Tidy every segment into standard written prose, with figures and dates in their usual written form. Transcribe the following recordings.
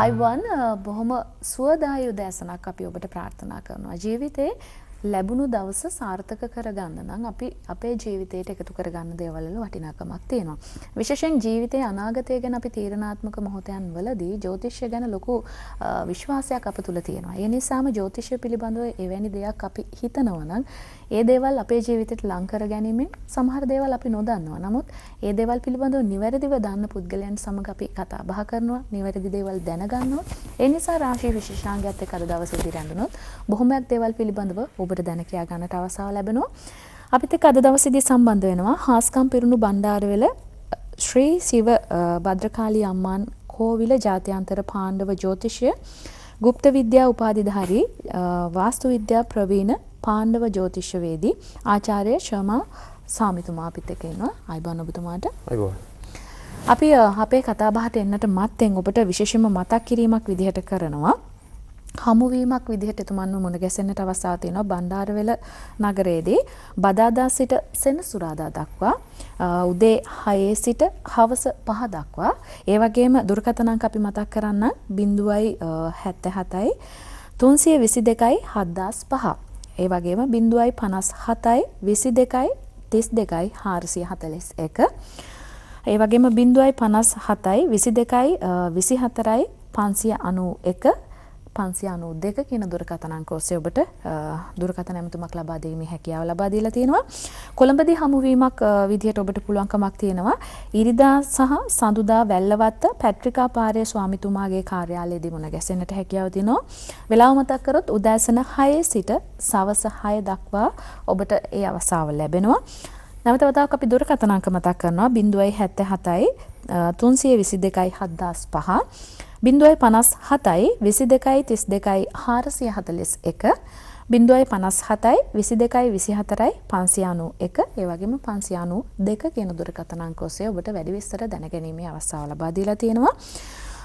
Ivan බොහොම සුවදායී උදෑසනක් අපි ඔබට ප්‍රාර්ථනා කරනවා. ජීවිතේ ලැබුණු දවස සාර්ථක කරගන්න නම් අපි අපේ ජීවිතයට එකතු කරගන්න දේවල් වල වටිනාකමක් තියෙනවා. විශේෂයෙන් ජීවිතයේ අනාගතය ගැන අපි තීරණාත්මක මොහොතයන් වලදී ජ්‍යොතිෂය ගැන ලොකු විශ්වාසයක් අප තුල තියෙනවා. ඒ නිසාම ජ්‍යොතිෂය පිළිබඳව එවැනි දෙයක් අපි හිතනවා නම් ඒ දේවල් අපේ ජීවිතයට ලං කර ගැනීමෙන් සමහර දේවල් අපි නොදන්නවා. නමුත් ඒ දේවල් පිළිබඳව නිවැරදිව දන්න පුද්ගලයන් සමග අපි කතා බහ කරනවා. නිවැරදි දේවල් දැනගන්නවා. ඒ නිසා රාශි විශේෂාංගයත් එක්ක අද දවසේ දිරැඳුනොත් බොහොමයක් දේවල් පිළිබඳව ඔබට දැන කියා ගන්නට අවස්ථාව ලැබෙනවා. අපිත් එක්ක අද දවසේදී සම්බන්ධ වෙනවා හාස්කම් පිරුණු බණ්ඩාරවෙල ශ්‍රී සිව භද්‍රකාලී අම්මාන් කෝවිල ජාත්‍යන්තර පාණ්ඩව ජ්‍යොතිෂය ගුප්ත විද්‍යා උපාධිධාරී වාස්තු විද්‍යා ප්‍රවීණ පාණ්ඩව ජ්‍යොතිෂවේදී ආචාර්ය ශර්මා සාමිතුමා අපිත් එක්ක ඉන්නවා. අයිබෝන් ඔබතුමාට. අයිබෝන්. අපි අපේ කතා බහට එන්නට මත්තෙන් ඔබට විශේෂයෙන්ම මතක් කිරීමක් විදිහට කරනවා. හමුවීමක් විදිහට එතුමන්ව මුණ ගැසෙන්නට අවස්ථාව තියෙනවා බණ්ඩාරවෙල නගරයේදී බදාදා සිට සෙනසුරාදා දක්වා උදේ 6 සිට හවස 5 දක්වා. ඒ වගේම දුරකථන අංක අපි මතක් කරන්න 077යි 322යි 7005. ඒ වගේම 057යි 22යි 32යි 441. ඒ වගේම 057යි 22යි 24යි 591 592 කියන දුරකථන අංක ඔස්සේ ඔබට දුරකථන ඇමතුමක් ලබා දීමේ හැකියාව ලබා දීලා තියෙනවා. කොළඹදී හමුවීමක් විදිහට ඔබට පුළුවන්කමක් තියෙනවා. ඉරිදා සහ සඳුදා වැල්ලවත්ත පැට්‍රිකා පාරේ ස්වාමිතුමාගේ කාර්යාලයේදී මුණ ගැසෙන්නට හැකියාව තියෙනවා. වෙලාව මතක් කරොත් උදෑසන 6 සිට සවස 6 දක්වා ඔබට ඒ අවස්ථාව ලැබෙනවා. නැවත වතාවක් අපි දුරකථන අංක මතක් කරනවා 077යි 322යි 7005 057යි 22යි 32යි 441 057යි 22යි 24යි 591 ඒ වගේම 592 කියන දුරකථන අංක ඔස්සේ ඔබට වැඩි විස්තර දැනගැනීමේ අවස්ථාව ලබා දීලා තියෙනවා.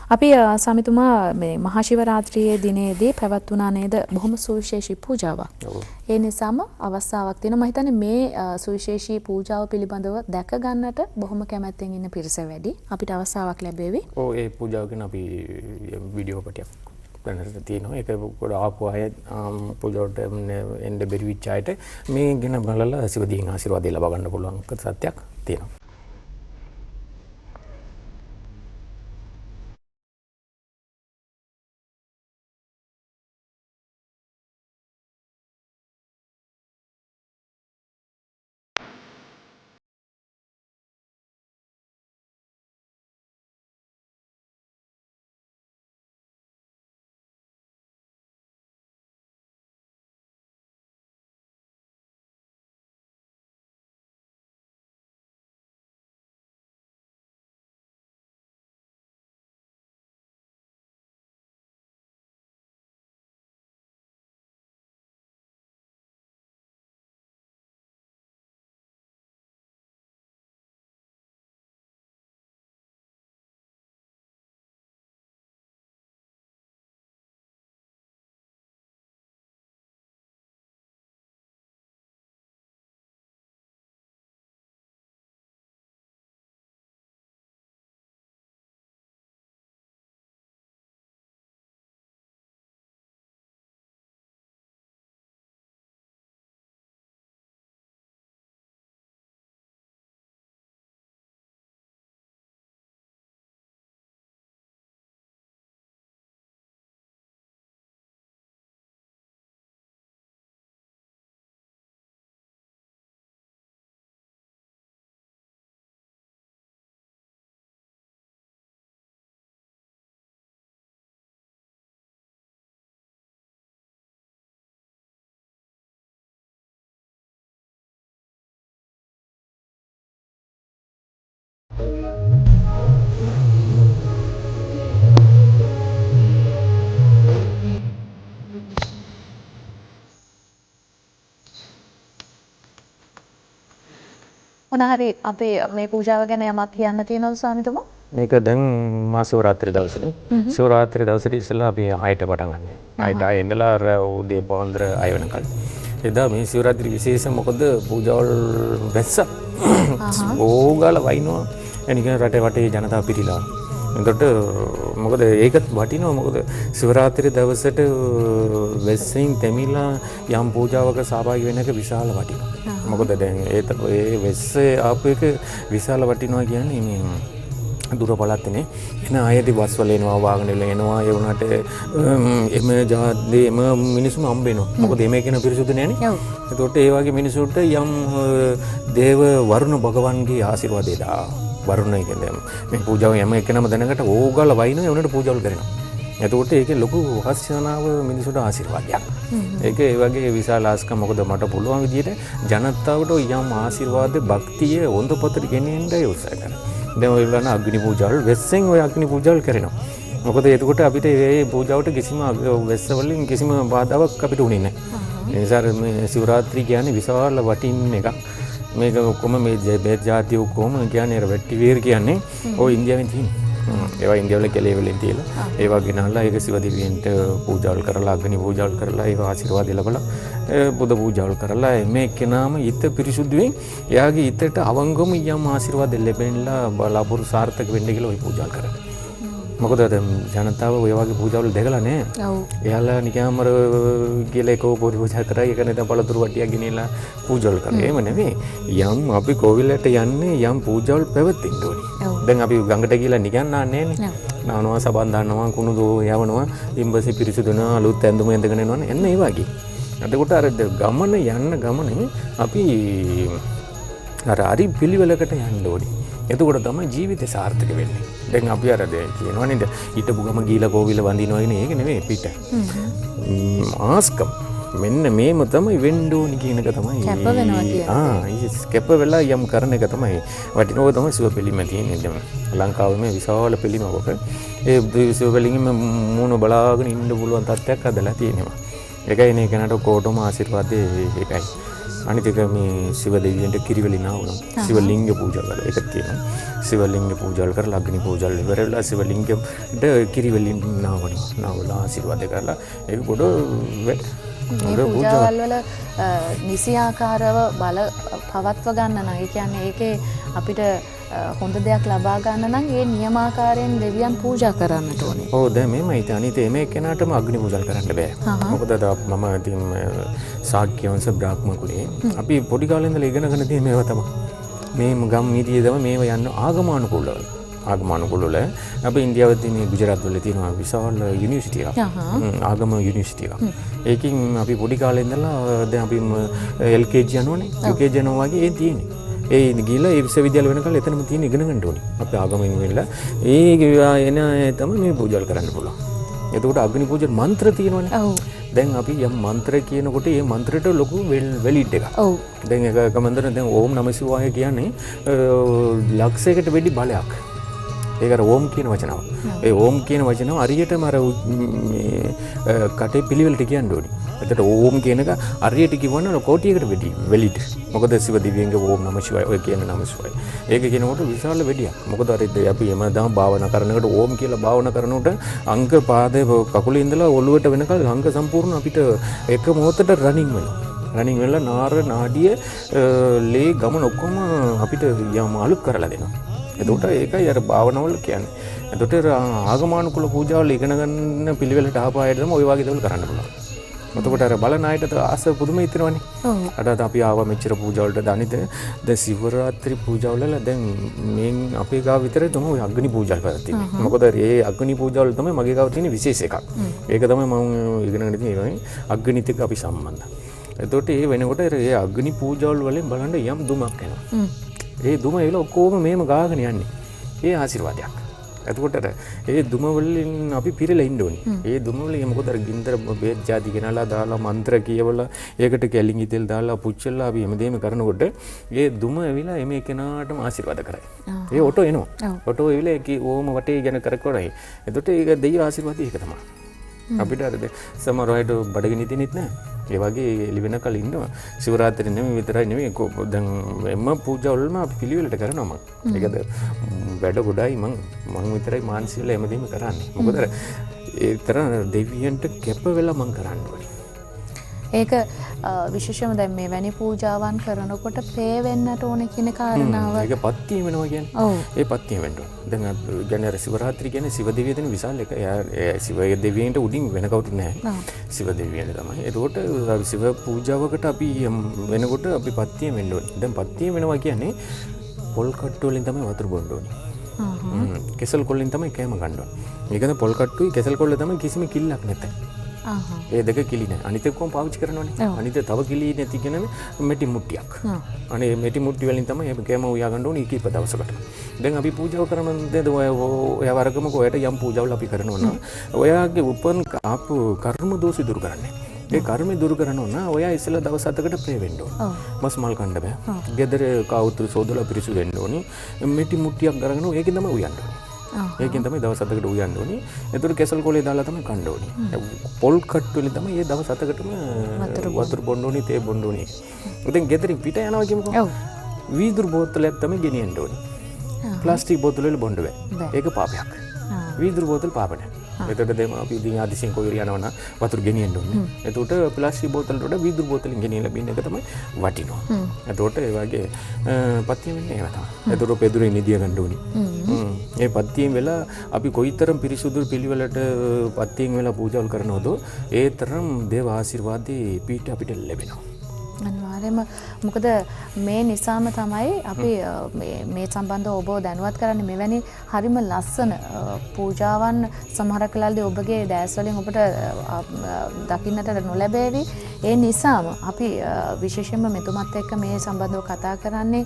අපි සමිතුමා මේ මහා ශිවරාත්‍රියේ දිනේදී පැවැත්වුණා නේද බොහොම සුවිශේෂී පූජාවක්. ඒ නිසාම අවස්ථාවක් තියෙනවා. මම හිතන්නේ මේ සුවිශේෂී පූජාව පිළිබඳව දැක ගන්නට බොහොම කැමැත්තෙන් ඉන්න පිරිස වැඩි. අපිට අවස්ථාවක් ලැබෙවි. ඔව් ඒ පූජාව ගැන අපි වීඩියෝ පිටියක් ගන්නට තියෙනවා. ඒක පොඩ ආපු අය පූජාවට එන්න බැරි වෙච්ච අයට මේ ගැන බලලා සිවදීන් ආශිර්වාදය ලබා ගන්න පුළුවන් සත්‍යක් තියෙනවා. මොනහරි අපේ මේ පූජාව ගැන යමක් කියන්න තියෙනවද ස්වාමීතුමා? මේක දැන් මා ශිවරාත්‍රි දවසේ. ශිවරාත්‍රි දවසේ ඉස්සෙල්ලා අපි 6ට පටන් ගන්නවා. 6ට ආයෙ ඉඳලා උදේ පාන්දර 6 වෙනකල්. එදා මේ ශිවරාත්‍රි විශේෂ මොකද පූජාවල් වැස්ස. ඕගාල වයින්නවා. එනික රටේ වටේ ජනතාව පිරීලා. එතකොට මොකද ඒකත් වටිනවා. මොකද ශිවරාත්‍රි දවසට වෙස්සෙන් තෙමිලා යම් පූජාවක සහභාගී වෙන එක විශාල වටිනවා. මොකද දැන් ඒ වෙස්සේ ආපු එක විශාල වටිනවා කියන්නේ මේ දුර පළාත්නේ එන ආයෙත් බස් වල එනවා වාහන වල එනවා ඒ වුණාට එම ජාති එම මිනිස්සුම හම්බ වෙනවා. මොකද එමේ කියන පිරිසුදු නෑනේ. ඒකට ඒ වගේ මිනිසුන්ට යම් දේව වරුණ භගවන්ගේ ආශිර්වාදය දා වරුණ කියන්නේ මේ පූජාව යම එකනම දැනකට ඕගල වයින් ඒ උනට පූජාවල් කරනවා. එතකොට ඒකේ ලොකු වාසනාව මිනිසුන්ට ආශිර්වාදයක්. ඒක ඒ වගේ විශාල ආස්කම්. මොකද මට පුළුවන් විදිහට ජනතාවට යම් ආශිර්වාද භක්තිය හොඳපතට ගෙනෙන්න උත්සාහ කරනවා. දැන් ඔය වලන අග්නි පූජාවල් වෙස්සෙන් ඔය අග්නි පූජාවල් කරනවා. මොකද එතකොට අපිට මේ පූජාවට කිසිම වෙස්ස වලින් කිසිම බාධාවක් අපිට උනේ නැහැ. ඒ නිසා මේ ශිවරාත්‍රි කියන්නේ විශාල වටින් එකක්. මේක කොහොම මේ බේත් ජාතිය කොහොම කියන්නේ අර වෙට්ටි වීර කියන්නේ ඔය ඉන්දියාවෙන් තියෙන්නේ. ඒවා ඉන්දියාවල කැලේ වලින් තියලා ඒවා ගෙනල්ලා ඒක සිව දෙවියන්ට පූජාවල් කරලා අග්නි පූජාවල් කරලා ඒක ආශිර්වාද ලැබලා බුදු පූජාවල් කරලා මේ කෙනාම ඊට පිරිසුදුවෙන් එයාගේ ඊටට අවංගම යම් ආශිර්වාද ලැබෙන්නලා බලාපොරොත්තු සාර්ථක වෙන්න කියලා ওই පූජාවල් කරන්නේ. මොකද ජනතාව ඔය වගේ පූජාවල් දැකලා නෑ. එයාලා නිකම්ම කියලා ඒකෝ පූජා කරා ඒක නේද පළතුරු වටියක් ගෙනියලා පූජාවල් කරා. එහෙම නෙවෙයි. යම් අපි කෝවිලට යන්නේ යම් පූජාවල් පැවැත්වෙන්න ඕනේ. දැන් අපි ගඟට ගිහලා නිකන් නාන්නේ නෑනේ. නානවා සබන් දානවා කුණු දෝ යවනවා ඉම්බසි පිරිසුදුන අලුත් ඇඳුම ඇඳගෙන යනවනේ. එන්න ඒ වගේ. එතකොට අර ගමන යන්න ගමනේ අපි අර හරි පිළිවෙලකට යන්න ඕනේ. එතකොට තමයි ජීවිතේ සාර්ථක වෙන්නේ. දැන් අපි අර දැන් කියනවනේ හිටපු ගම ගීලා කෝවිල වඳිනවා කියන්නේ ඒක නෙමෙයි පිට. ආස්කම් මෙන්න මේම තමයි වෙන්න ඕනි කියන එක තමයි. කැප වෙනවා කියන්නේ. කැප වෙලා යම් කරන එක තමයි වටිනව තමයි සිව පිළිම තියෙන්නේ. දැන් ලංකාවේ මේ විශාල පිළිමවක ඒ සිව පිළිමෙම මූණ බලාගෙන ඉන්න පුළුවන් තත්ත්වයක් හදලා තියෙනවා. ඒකයි නේ කෙනාට කොටම ආශිර්වාදේ ඒකයි. අනිත් එක මේ සිව දෙවියන්ට කිරිවැලි නාවුණා. සිවලිංග පූජා කරලා ඒක තියෙනවා. සිවලිංග පූජා කරලා අග්නි පූජා ඉවරලා සිවලිංගෙට කිරිවැලි නාවලා ආශිර්වාද කරලා ඒක කොට මේ පූජාවල් වල නිසියාකාරව බල පවත්ව ගන්න නම් ඒ කියන්නේ ඒකේ අපිට හොඳ දෙයක් ලබා ගන්න නම් ඒ නියමාකාරයෙන් දෙවියන් පූජා කරන්නට ඕනේ. ඔව් දැන් මේමයි අනිත් මේ කෙනාටම අග්නි පූජා කරන්න බෑ. මොකද මම ඉතින් ශාක්‍ය වංශ බ්‍රාහ්මණ කුලේ අපි පොඩි කාලේ ඉඳලා ඉගෙනගෙන තියෙන මේවා තමයි. මේ ගම් මීදියේ තමයි මේවා යන ආගමානුකූලව. ආගමානුකූලව අපි ඉන්දියාවේ තියෙන ගුජරාත් වල තියෙන විශාල යුනිවර්සිටි එකක්. ආගම යුනිවර්සිටි එකක්. ඒකෙන් අපි පොඩි කාලේ ඉඳලා දැන් අපි LKG යනවනේ. UKG යනවා වගේ ඒ තියෙන්නේ. ඒ ගිහලා ඒ විශ්වවිද්‍යාල වෙනකල් එතනම තියෙන ඉගෙන ගන්න ඕනේ. අපි ආගමෙන් වෙලා ඒ එන තමයි මේ පූජාවල් කරන්න පුළුවන්. එතකොට අග්නි පූජා මන්ත්‍ර තියෙනවනේ. ඔව්. දැන් අපි යම් මන්ත්‍ර කියනකොට ඒ මන්ත්‍රයට ලොකු වැලිඩ් එකක්. ඔව්. දැන් ඒක කමන්දර දැන් ඕම් නම සිවාය කියන්නේ ලක්ෂයකට වැඩි බලයක්. ඒක අර ඕම් කියන වචනාව. ඒ ඕම් කියන වචනාව හරියටම අර මේ කටේ පිළිවෙලට කියන්න ඕනේ. එතකොට ඕම් කියන එක හරියට කිව්වනම් කෝටියකට වැඩි වැලිඩ්. මොකද සිව දිව්‍යංගේ ඕම් නම ශිවාය ඔය කියන නම ශිවාය. ඒක කියනකොට විශාල වැඩියක්. මොකද අර අපි එමදාම භාවනා කරනකොට ඕම් කියලා භාවනා කරනකොට අංග පාදේ කකුලේ ඉඳලා ඔළුවට වෙනකල් අංග සම්පූර්ණ අපිට එක මොහොතට රනින් වෙනවා. රනින් වෙලා නාර නාඩිය ලේ ගමන ඔක්කොම අපිට යම් අලුත් කරලා දෙනවා. එතකොට ඒකයි අර භාවනාවල කියන්නේ. එතකොට ආගමානුකූල පූජාවල් ඉගෙන ගන්න පිළිවෙලට ආපායට තමයි ඔය වගේ දේවල් කරන්න පුළුවන්. එතකොට අර බලන අයට ආස පුදුම හිතෙනවනේ. ඔව්. අද අපි ආවා මෙච්චර පූජාවලට දැනිට දැන් සිවරාත්‍රි පූජාවල දැන් මේ අපේ ගාව විතරේ තමයි ඔය අග්නි පූජා කරලා තියෙන්නේ. මොකද ඒ අග්නි පූජාවල තමයි මගේ ගාව තියෙන විශේෂ එකක්. ඒක තමයි මම ඉගෙනගෙන තියෙන්නේ අග්නිත් එක්ක අපි සම්බන්ධ. එතකොට ඒ වෙනකොට ඒ අග්නි පූජාවල් වලින් බලන්න යම් දුමක් එනවා. ඒ දුම ඒල ඔක්කොම මේම ගාගෙන යන්නේ. ඒ ආශිර්වාදයක්. එතකොට ඒ දුම වලින් අපි පිරෙලා ඉන්න ඕනේ. ඒ දුම වලින් මොකද අර ගින්දර බේත් ಜಾති ගෙනලා දාලා මන්ත්‍ර කියවලා ඒකට කැලින් ඉතෙල් දාලා පුච්චලා අපි හැමදේම කරනකොට ඒ දුම ඇවිලා එමේ කෙනාටම ආශිර්වාද කරයි. ඒ ඔටෝ එනවා. ඔටෝ ඇවිලා ඒක ඕම වටේ යන කරකවරයි. එතකොට ඒක දෙවියන් ආශිර්වාදය ඒක තමයි. අපිට අර සමහර අයට බඩගිනි දෙන්නෙත් නැහැ. ඒ වගේ එළි වෙනකල් ඉන්නවා. සිවරාත්‍රි නෙමෙයි විතරයි නෙමෙයි දැන් එම පූජාවලම අපි පිළිවෙලට කරනවා මම. ඒකද වැඩ ගොඩයි මම විතරයි මානසිකව හැමදේම කරන්නේ. මොකද ඒ තරම් දෙවියන්ට කැප වෙලා මම කරන්න ඕනේ. ඒක විශේෂම දැන් මේ වැනි පූජාවන් කරනකොට පේ වෙන්නට ඕනේ කියන කාරණාව. ඒක පත්තිය වෙනවා කියන්නේ. ඔව්. ඒ පත්තිය වෙන්න ඕන. දැන් කියන්නේ අර ශිවරාත්‍රි කියන්නේ ශිව දෙවිය දෙන විශාල එක. ශිව දෙවියන්ට උඩින් වෙන කවුරුත් නැහැ. ශිව දෙවියන් තමයි. ඒකට ශිව පූජාවකට අපි වෙනකොට අපි පත්තිය වෙන්න ඕනේ. දැන් පත්තිය වෙනවා කියන්නේ පොල් කට්ටු වලින් තමයි වතුර බොන්න ඕනේ. කෙසල් කොල්ලෙන් තමයි කෑම ගන්න ඕනේ. මේකද පොල් කට්ටුයි කෙසල් කොල්ල තමයි කිසිම කිල්ලක් නැත. ඒ දෙක කිලි නැහැ. අනිත් එක්කම පාවිච්චි කරනවනේ. අනිත් තව කිලි නැති කෙනනේ මෙටි මුට්ටියක්. අනේ මෙටි මුට්ටි වලින් තමයි මේ කෑම උයා ගන්න ඕනේ කීප දවසකට. දැන් අපි පූජාව කරනද ඔය වරකම කොහෙට යම් පූජාවල් අපි කරනවා නම් ඔයාගේ උපන් ආපු කර්ම දෝෂි දුරු කරන්නේ. ඒ කර්ම දුරු කරනවා නම් ඔයා ඉස්සෙල්ලා දවස් 7කට ප්‍රේ වෙන්න ඕනේ. මස් මල් කන්න බෑ. ගෙදර කවුරුත් සෝදලා පිරිසු වෙන්න ඕනේ. මෙටි මුට්ටියක් අරගෙන ඒකෙන් තමයි උයන්න ඕනේ. ඒකෙන් තමයි දවස් 7කට උයන්න ඕනේ. ඒතර කෙසල් කොලේ දාලා තමයි කන්න ඕනේ. පොල් කට්ටු වලින් තමයි මේ දවස් 7කටම වතුර බොන්න ඕනේ, තේ බොන්න ඕනේ. ඉතින් ගෙදරින් පිට යනවා කියමුකෝ. ඔව්. වීදුරු බෝතලයක් තමයි ගෙනියන්න ඕනේ. ප්ලාස්ටික් බෝතල වල බොන්න බෑ. ඒක පාපයක්. වීදුරු බෝතල් පාප නැහැ. එතකොට දෙම අපි ඉතින් ආදිසියෙන් කොහෙර යනවා නම් වතුර ගෙනියන්න ඕනේ. එතකොට ප්ලාස්ටික් බෝතල් වලට වීදුරු බෝතලින් ගෙනියලා බින්න එක තමයි වටිනවා. එතකොට ඒ වගේ පත්තිය වෙන්නේ ඒවා තමයි. එතකොට පෙදුරේ නිදිය ගන්න ඕනේ. ඒ පත්තියෙන් වෙලා අපි කොයිතරම් පිරිසුදු පිළිවෙලට පත්තියෙන් වෙලා පූජාවල් කරනවද ඒ තරම් දේව ආශිර්වාදේ පීඨ අපිට ලැබෙනවා. අනිවාර්යයෙන්ම මොකද මේ නිසාම තමයි අපි මේ සම්බන්ධව ඔබව දැනුවත් කරන්නේ මෙවැනි හරිම ලස්සන පූජාවන් සමහර කලල්දී ඔබගේ දැස් වලින් ඔබට දකින්නට නොලැබේවි. ඒ නිසාම අපි විශේෂයෙන්ම මෙතුමත් එක්ක මේ සම්බන්ධව කතා කරන්නේ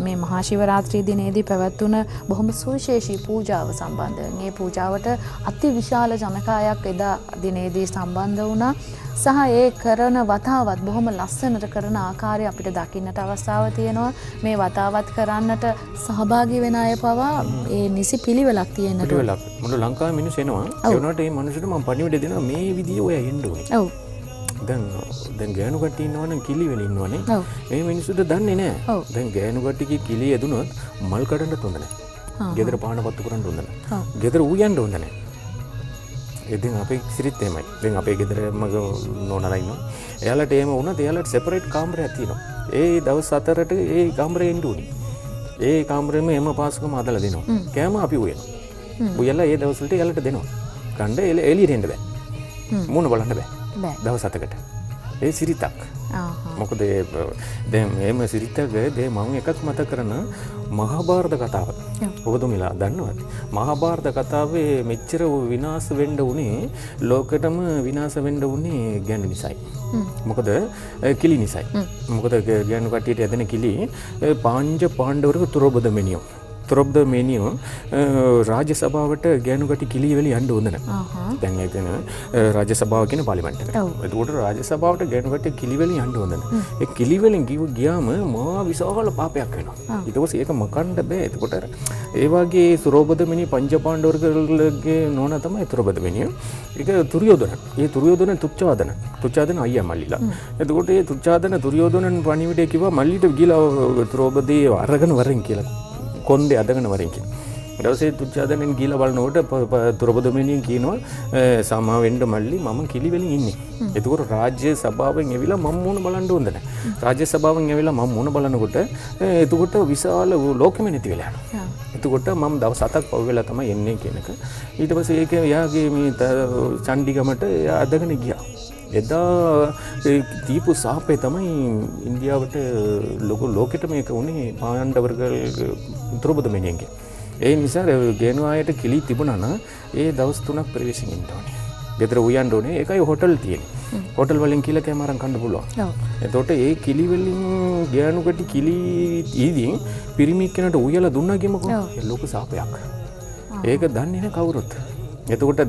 මේ මහා ශිවරාත්‍රී දිනේදී පැවැත්වුණ බොහොම සුවිශේෂී පූජාව සම්බන්ධයෙන්. මේ පූජාවට අති විශාල ජනකායක් එදා දිනේදී සම්බන්ධ වුණා. සහ ඒ කරන වතාවත් බොහොම ලස්සනට කරන ආකාරය අපිට දකින්නට අවස්ථාව තියෙනවා. මේ වතාවත් කරන්නට සහභාගී වෙන අය පවා ඒ නිසි පිළිවෙලක් තියෙන්නට. පිළිවෙලක්. මොන ලංකාවේ මිනිස්සු එනවා. ඒ වුණාට මේ මිනිස්සුන්ට මම පණිවිඩ දෙනවා මේ විදිය ඔය එන්න ඕනේ. ඔව්. දැන් ගෑනු කට්ටිය ඉන්නවනම් කිලි වෙල ඉන්නවනේ. මේ මිනිස්සුන්ට දන්නේ නැහැ. දැන් ගෑනු කට්ටියගේ කිලි ඇදුනොත් මල් කඩන්න හොඳ නැහැ. ගෙදර පාන පත්තු කරන්න හොඳ නැහැ. ගෙදර ඌයන්න හොඳ නැහැ. ඉතින් අපේ සිරිත් එහෙමයි. දැන් අපේ ගෙදර මගේ නෝනාලා ඉන්නවා. එයාලට එහෙම වුණත් එයාලට සෙපරේට් කාමරයක් තියෙනවා. ඒ දවස් 4ට ඒ කාමරේ ඉන්න ඕනේ. ඒ කාමරෙම එම පාසකම හදලා දෙනවා. කෑම අපි උයනවා. උයලා ඒ දවස් වලට එයාලට දෙනවා. ගන්න එළියට එන්න බෑ. මූණ බලන්න බෑ. දවස් 7කට. ඒ සිරිතක්. මොකද දැන් මේම සිරිතක මම එකක් මතක කරන මහාභාරත කතාව. ඔබතුමීලා දන්නවද? මහාභාරත කතාවේ මෙච්චර විනාශ වෙන්න උනේ ලෝකෙටම විනාශ වෙන්න උනේ ගැන නිසායි. මොකද කිලි නිසායි. මොකද ගැන කට්ටියට ඇදෙන කිලි පාංජ පාණ්ඩවරු තුරොබද මෙනියෝ. තුරොබද මෙනියෝ රාජ්‍ය සභාවට ගෑනු කටි කිලි වෙලි යන්න හොඳ නැහැ. දැන් ඒක රාජ්‍ය සභාව කියන පාර්ලිමේන්තු එකට. ඒකට රාජ්‍ය සභාවට ගෑනු කටි කිලි වෙලි යන්න හොඳ නැහැ. ඒ කිලි වලින් ගියාම මහා විශාල පාපයක් වෙනවා. ඊට පස්සේ ඒක මකන්න බෑ. එතකොට ඒ වගේ තුරොබද මෙනි පංච පාණ්ඩවරුගේ නෝනා තමයි තුරොබද මෙනියෝ. ඒක දුර්යෝධන. ඒ දුර්යෝධන තුච්ඡාදන අයියා මල්ලිලා. එතකොට ඒ තුච්ඡාදන දුර්යෝධනන් පණිවිඩය කිව්වා මල්ලිට ගිහලා තුරොබදේ අරගෙන වරෙන් කියලා. කොන්දේ අදගෙන වරෙන් කියන. ඊට පස්සේ තුච්ඡාදනෙන් ගිහලා බලනකොට තුරබදමෙනියෙන් කියනවා සමා වෙන්න මල්ලි මම කිලි වලින් ඉන්නේ. එතකොට රාජ්‍ය සභාවෙන් ඇවිල්ලා මම මොන බලන්න හොඳ නැහැ. රාජ්‍ය සභාවෙන් ඇවිල්ලා මම මොන බලනකොට එතකොට විශාල ලෝකෙම නැති වෙලා යනවා. එතකොට මම දවස් 7ක් පව වෙලා තමයි එන්නේ කියනක. ඊට පස්සේ ඒක එයාගේ මේ චණ්ඩිගමට අදගෙන ගියා. එදා දීපු සාපේ තමයි ඉන්දියාවට ලෝකෙට මේක උනේ පාණ්ඩවර්ග තුරබදමෙනියන්ගේ. ඒ නිසා ගේනු ආයට කිලි තිබුණා නම් ඒ දවස් 3ක් ප්‍රවේශයෙන් ඉන්න ඕනේ. ගෙදර උයන්න ඕනේ. ඒකයි හොටල් තියෙන්නේ. හොටල් වලින් කියලා කෑම අරන් කන්න පුළුවන්. ඔව්. එතකොට ඒ කිලි වලින් ගෑනු කටි කිලි ඊදින් පිරිමි කෙනාට උයලා දුන්නා කියමුකෝ. ඒ ලෝක සාපයක්. ඒක දන්නේ නැහැ කවුරුත්. එතකොට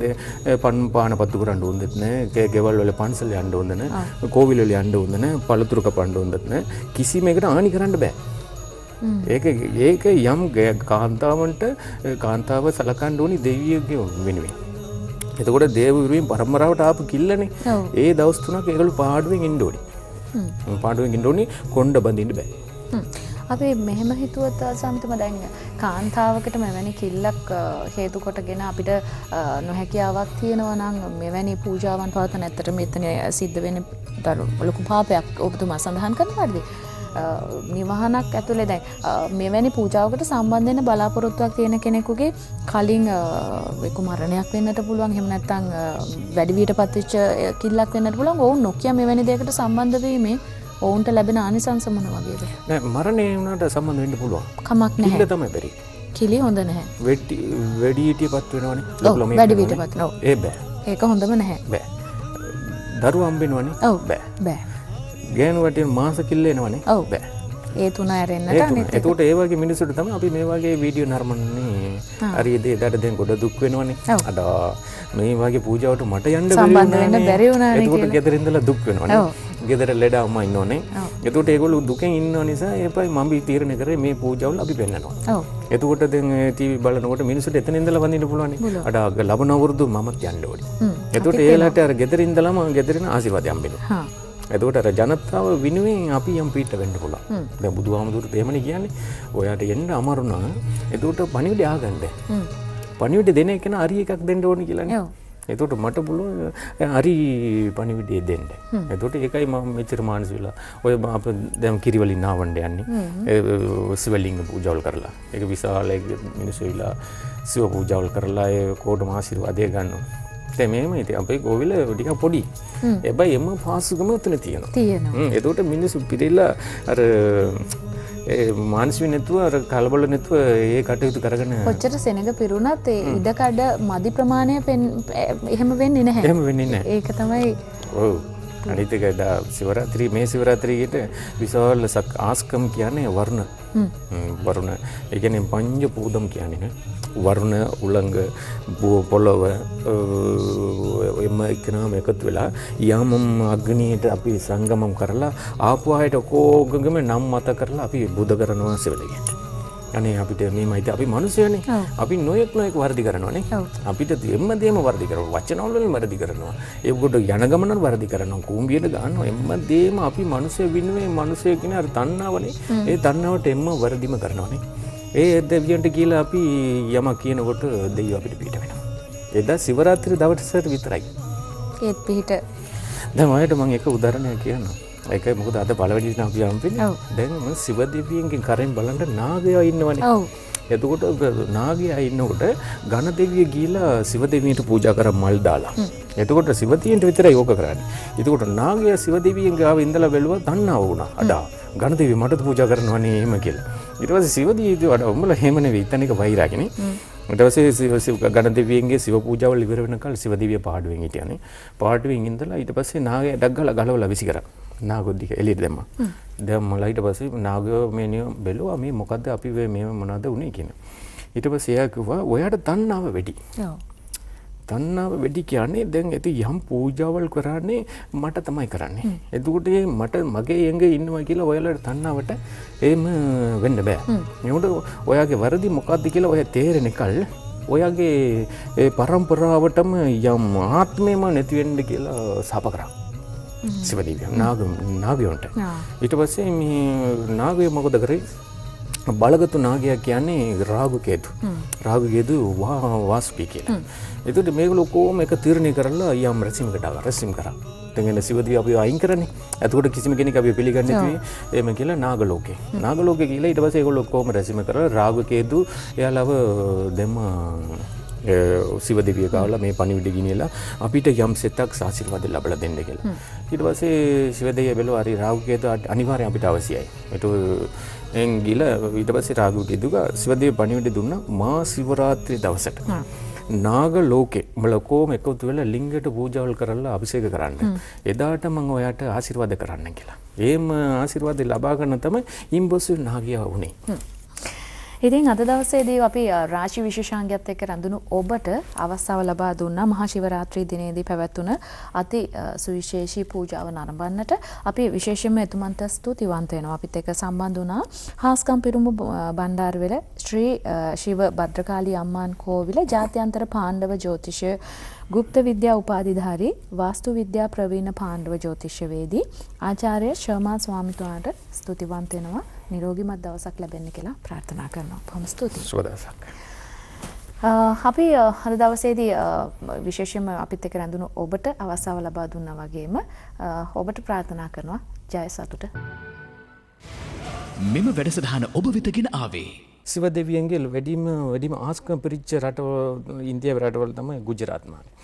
පාන පත්තු කරන්න ඕනෙත් නැහැ. ගෙවල් වල පන්සල් යන්න ඕන නැහැ. කෝවිල වල යන්න ඕන නැහැ. පළතුරු කපන්න ඕනෙත් නැහැ. කිසිම එකකට ආනි කරන්න බෑ. ඒක යම් කාන්තාවන්ට කාන්තාව සලකන්න ඕනි දෙවියන්ගේ වෙනුවෙන්. එතකොට දේව විරුවෙන් පරම්පරාවට ආපු කිල්ලනේ. ඒ දවස් 3ක් ඒගොල්ලෝ පාඩුවෙන් ඉන්න ඕනි. පාඩුවෙන් ඉන්න ඕනි කොණ්ඩ බඳින්න බෑ. අපි මෙහෙම හිතුවත් සමිතම දැන් කාන්තාවකට මෙවැනි කිල්ලක් හේතු කොටගෙන අපිට නොහැකියාවක් තියෙනවා නම් මෙවැනි පූජාවන් පවත්වන ඇත්තට මෙතන සිද්ධ වෙන ලොකු පාපයක් ඔබතුමා සඳහන් කරනවාද? නිවහනක් ඇතුලේ දැන් මෙවැනි පූජාවකට සම්බන්ධ වෙන බලාපොරොත්තුවක් තියෙන කෙනෙකුගේ කලින් එක්ක මරණයක් වෙන්නට පුළුවන්, එහෙම නැත්නම් වැඩි වියටපත් වෙච්ච කිල්ලක් වෙන්නට පුළුවන්. ඔවුන් නොකිය මෙවැනි දෙයකට සම්බන්ධ වීමේ ඔවුන්ට ලැබෙන ආනිසංස මොන වගේද? නෑ මරණය වුණාට සම්බන්ධ වෙන්න පුළුවන්. කමක් නැහැ. කිල්ල තමයි බැරි. කිලි හොඳ නැහැ. වැඩි හිටියපත් වෙනවනේ. වැඩි වියටපත්. ඔව්. ඒ බෑ. ඒක හොඳම නැහැ. බෑ. දරුවා හම්බෙනවනේ. ඔව්. බෑ. බෑ. ගෑනු වටින මාස කිල්ල එනවනේ. ඔව්. බෑ. ඒ තුන ඇරෙන්නට අනිත් එක. ඒකට ඒ වගේ මිනිස්සුන්ට තමයි අපි මේ වගේ වීඩියෝ නරඹන්නේ. හරියද ඒකට දැන් ගොඩ දුක් වෙනවනේ. අද මේ වගේ පූජාවට මට යන්න සම්බන්ධ වෙන්න බැරි වුණානේ කියලා. ඒකට ගෙදර ඉඳලා දුක් වෙනවනේ. ගෙදර ලෙඩ අම්මා ඉන්නෝනේ. ඒකට ඒගොල්ලෝ දුකෙන් ඉන්න නිසා ඒපයි මම තීරණය කරේ මේ පූජාවල අපි පෙන්නනවා. ඔව්. එතකොට දැන් ටීවී බලනකොට මිනිස්සුන්ට එතන ඉඳලා වඳින්න පුළුවන්. අඩ ලබන අවුරුදු මමත් යන්න ඕනේ. එතකොට ඒලට අර ගෙදර ඉඳලාම ගෙදරින් ආශිර්වාද හම්බෙනවා. හා. එතකොට අර ජනතාව විනුවෙන් අපි යම් පීට වෙන්න පුළුවන්. දැන් බුදුහාමුදුරුවෝ එහෙමනේ කියන්නේ. ඔයාට එන්න අමාරු නම් එතකොට පණිවිඩය ආගන්න. පණිවිඩය දෙන එක නා හරි එකක් දෙන්න ඕනේ කියලානේ. ඔව්. එතකොට මට පුළුවන් හරි පණිවිඩය දෙන්න. එතකොට ඒකයි මම මෙච්චර මානසික වෙලා ඔය අප දැන් කිරිවලින් ආවන්න යන්නේ. සිවලිංග පූජාවල් කරලා. ඒක විශාල මිනිස්සු විලා සිව පූජාවල් කරලා ඒ කෝටම ආශිර්වාදය ගන්නවා. දැන් මේම ඉතින් අපේ ගෝවිල ටිකක් පොඩි. හැබැයි එම පාසුකම උතන තියෙනවා. එතකොට මිනිස්සු පිළිලා අර මානසික නැතුව අර කලබල නැතුව ඒ කටයුතු කරගෙන කොච්චර සෙනඟ පිරුණත් ඒ ඉඩකඩ මදි ප්‍රමාණය එහෙම වෙන්නේ නැහැ. එහෙම වෙන්නේ නැහැ. ඒක තමයි. ඔව්. අනිත් එක සිවරාත්‍රි මේ සිවරාත්‍රියට විශාල ආස්කම් කියන්නේ වරුණ. වරුණ. ඒ කියන්නේ පංච පූදම් කියන්නේ නේ. වරුණ උලංග පොළොව එම එකනම එකතු වෙලා යම් අග්නියට අපි සංගමම් කරලා ආපු ආයත කෝගගම නම් මත කරලා අපි බුද කරනවා සෙවලගෙන. අනේ අපිට මේමයිද අපි මිනිස්සුනේ. අපි නොයෙක් වර්ධි කරනවානේ. අපිට එම්මදේම වර්ධි කරනවා. වචනවල වලින් වර්ධි කරනවා. ඒකට යන ගමන වර්ධි කරනවා. කුඹියට ගන්නවා. එම්මදේම අපි මිනිස්සු වින්නේ මිනිස්සු කියන අර තණ්හාවනේ. ඒ තණ්හාවට එම්ම වර්ධිම කරනවානේ. ඒ දෙවියන්ට කියලා අපි යමක් කියනකොට දෙවියෝ අපිට පිට වෙනවා. එදා සිවරාත්‍රි දවසට විතරයි. ඒත් පිට. දැන් ඔයාලට මම එක උදාහරණයක් කියන්නම්. ඒකයි මොකද අද පළවෙනි දින අපි යම්පින්නේ. දැන් මම සිව දෙවියන්ගෙන් කරෙන් බලන්න නාගයා ඉන්නවනේ. ඔව්. එතකොට නාගයා ඉන්නකොට ඝන දෙවිය ගිහිලා සිව දෙවියන්ට පූජා කරා මල් දාලා. එතකොට සිව දෙවියන්ට විතරයි ඕක කරන්නේ. එතකොට නාගයා සිව දෙවියන් ගාව ඉඳලා බැලුවා දන්නවා වුණා. අඩා ඝන දෙවිය මටත් පූජා කරනවනේ එහෙම කියලා. ඊට පස්සේ සිව දෙවියෝ වඩා උඹලා එහෙම නෙවෙයි. ඉතින් එක වෛරාගනේ. ඊට පස්සේ ඝන දෙවියන්ගේ සිව පූජාවල් ඉවර වෙනකල් සිව දෙවිය පාඩුවෙන් හිටියානේ. පාඩුවෙන් ඉඳලා ඊට පස්සේ නාගයා ඩක් ගාලා ගලවලා විසි කරා. නාගොද්දික එළියට දැම්මා. දැම්මලා ඊට පස්සේ නාගයෝ මේනිය බැලුවා මේ මොකද්ද අපි මේ මොනවද උනේ කියන. ඊට පස්සේ එයා කිව්වා ඔයාට තණ්හාව වැඩි. ඔව්. තණ්හාව වැඩි කියන්නේ දැන් යම් පූජාවල් කරන්නේ මට තමයි කරන්නේ. එතකොට මට මගේ ඇඟ ඉන්නවා කියලා ඔයාලට තණ්හාවට එහෙම වෙන්න බෑ. ඒකට ඔයාගේ වරදි මොකද්ද කියලා ඔයා තේරෙන එකල් ඔයාගේ ඒ පරම්පරාවටම යම් ආත්මෙම නැති වෙන්න කියලා සාප කරා. සිවදීවිය නාගයන්ට. ඊට පස්සේ මේ නාගය මොකද කරේ? බලගතු නාගයා කියන්නේ රාගු කේතු. රාගු කේතු වාස්පී කියලා. එතකොට මේගොල්ලෝ කොහොම එක තීරණය කරලා යම් රැසීමකට ආවා. රැසීම් කරා. දැන් සිවදීවිය අපි අයින් කරන්නේ. එතකොට කිසිම කෙනෙක් අපි පිළිගන්නේ නැති එහෙම කියලා නාග ලෝකේ. නාග ලෝකේ කියලා ඊට පස්සේ ඒගොල්ලෝ කොහොම රැසීම කරලා රාගු කේතු එයාලව දෙම සිව දෙවිය ගාවලා මේ පණිවිඩ ගිනියලා අපිට යම් සෙතක් ආශිර්වාද ලැබලා දෙන්න කියලා. ඊට පස්සේ සිව දෙවිය බැලුවා හරි රාගු කේතු අනිවාර්යෙන් අපිට අවශ්‍යයි. එන් ගිල ඊට පස්සේ රාගු කේතුග සිව දෙවිය පණිවිඩ දුන්නා මා සිවරාත්‍රි දවසට. නාග ලෝකේ මලකෝම එකතු වෙලා ලිංගයට පූජාවල් කරලා අභිෂේක කරන්න. එදාට මම ඔයාට ආශිර්වාද කරන්න කියලා. එහෙම ආශිර්වාද ලබා ගන්න තමයි ඉම්බොසු නාගයා වුනේ. ඉතින් අද දවසේදී අපි රාශි විශේෂාංගයත් එක්ක රැඳුණු ඔබට අවස්ථාව ලබා දුන්නා මහා ශිවරාත්‍රි දිනේදී පැවැත්වුණ අති සුවිශේෂී පූජාව නරඹන්නට. අපි විශේෂයෙන්ම එතුමන්ට ස්තුතිවන්ත වෙනවා. අපිත් එක්ක සම්බන්ධ වුණා හාස්කම් පිරුමු බණ්ඩාරවෙල ශ්‍රී ශිව භද්‍රකාලී අම්මාන් කෝවිල ජාත්‍යන්තර පාණ්ඩව ජ්‍යොතිෂ ගුප්ත විද්‍යා උපාධිධාරී වාස්තු විද්‍යා ප්‍රවීණ පාණ්ඩව ජ්‍යොතිෂවේදී ආචාර්ය ශර්මා ස්වාමීතුමාට ස්තුතිවන්ත වෙනවා. නිරෝගිමත් දවසක් ලැබෙන්න කියලා ප්‍රාර්ථනා කරනවා. බොහොම ස්තුතියි. සුබ දවසක්. අපි අද දවසේදී විශේෂයෙන්ම අපිත් එක්ක රැඳුණු ඔබට අවස්ථාව ලබා දුන්නා වගේම ඔබට ප්‍රාර්ථනා කරනවා ජය සතුට. මෙම වැඩසටහන ඔබ වෙතගෙන ආවේ සිව දෙවියන්ගේ වැඩිම ආස්කම් පිරිච්ච රටවල් ඉන්දියාවේ රටවල් තමයි ගුජරාත් මානේ.